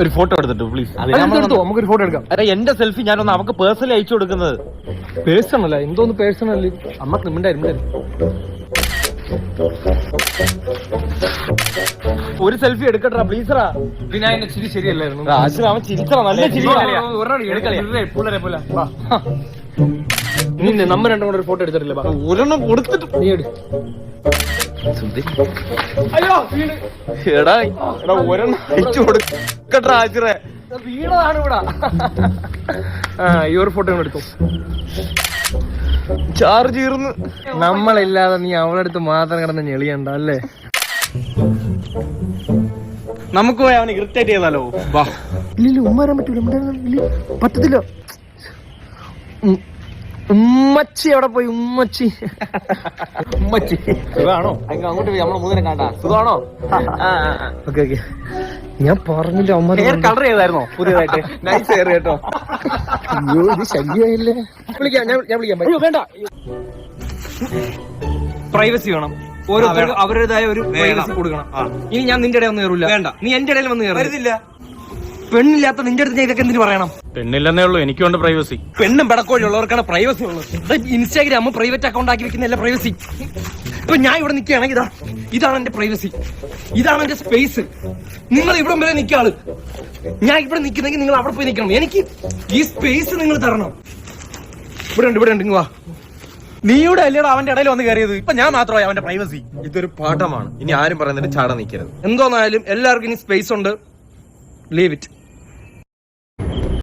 ഒരു ഫോട്ടോ എടുത്തിട്ട് പ്ലീസ്. നമുക്കൊരു ഫോട്ടോ എടുക്കാം. അല്ല എന്റെ സെൽഫി ഞാനൊന്ന് അവർക്ക് പേഴ്സണലി അയച്ചു കൊടുക്കുന്നത്. പേഴ്സണല്ല, എന്തോന്ന് പേഴ്സണല്? അമ്മക്ക് ഒരു സെൽഫി എടുക്കട്ടാ പ്ലീസറാ. പിന്നെ അതിന്റെ ചിരി ശരിയല്ലായിരുന്നു. അവൻ ചിരിച്ചടാ, നല്ല ചിരി. നമ്മ രണ്ടും കൂടെ ഒരു ഫോട്ടോ എടുത്തിട്ടില്ല. ഒരെണ്ണം കൊടുത്തിട്ട് നീ എടു. എടാ ഒരെണ്ണം അയച്ചു കൊടുക്കട്ടാ ആച്ചിറേ. വീണതാണ് ഇവിടെ. ഈ ഒരു ഫോട്ടോ എടുത്തു. ചാർജ് തീർന്ന്. നമ്മളില്ലാതെ നീ അവളുടെ അടുത്ത് മാത്രം കിടന്ന് ഞെളിയണ്ട അല്ലേ? നമുക്ക് പോയി അവനെ ഇറിറ്റേറ്റ് ചെയ്താലോ? ഇല്ല ഉമ്മാരാൻ പറ്റൂല, പറ്റത്തില്ല. ഉമ്മച്ചി അവിടെ പോയി. ഉമ്മച്ചി സുഖാണോ? അങ്ങോട്ട് പോയി നമ്മളെ മൂന്നിനെ കണ്ടാ സുഖാണോ? Okay okay. ഞാൻ പറഞ്ഞില്ല അമ്മ കളർ ചെയ്തായിരുന്നോ പുതിയതായിട്ട്? നൈസ് ഹെയർ കേട്ടോ. അയ്യോ ഇത് ശല്യമായില്ലേ. വിളിക്കാം, ഞാൻ വിളിക്കാം. വേണ്ട, പ്രൈവസി വേണം. ഓരോരുത്തർക്കും അവരുടേതായ ഒരു പ്രൈവസി കൊടുക്കണം. ഇനി ഞാൻ നിന്റെ ഇടയിൽ വന്ന് കയറില്ല. വേണ്ട, നീ എന്റെ ഇടയിൽ വന്ന് കയറില്ല. പെണ്ണില്ലാത്ത നിന്റെ അടുത്ത് ഇതൊക്കെ എന്തിനു പറയണം? പെണ്ണില്ലെന്നേ ഉള്ളൂ, എനിക്കുണ്ട് പ്രൈവസി. പെണ്ണും പെടക്കോഴുള്ളവർക്കാണ് പ്രൈവസി ഉള്ളത്. ഇൻസ്റ്റാഗ്രാം പ്രൈവറ്റ് അക്കൗണ്ട് ആക്കി വെക്കുന്നല്ല പ്രൈവസി. ഇപ്പൊ ഞാൻ ഇവിടെ നിൽക്കുകയാണെങ്കിൽ ഇതാണ് എന്റെ പ്രൈവസി, ഇതാണ് എന്റെ സ്പേസ്. നിങ്ങൾ ഇവിടെ വരെ നിൽക്കാള്, ഞാൻ ഇവിടെ നിൽക്കുന്നെങ്കിൽ നിങ്ങൾ അവിടെ പോയി നിൽക്കണം. എനിക്ക് ഈ സ്പേസ് നിങ്ങൾ തരണം. ഇവിടെ ഉണ്ട് ഇങ്ങ് വാ. നീയുടെ അല്ലേടാ അവന്റെ ഇടയിൽ വന്ന് കയറിയത്. ഇപ്പൊ ഞാൻ മാത്രമായി അവന്റെ പ്രൈവസി. ഇതൊരു പാഠമാണ്, ഇനി ആരും പറയുന്നതിന് ചാട നിൽക്കരുത്. എന്തോന്നായാലും എല്ലാവർക്കും ഇനി സ്പേസ് ഉണ്ട്. Leave it.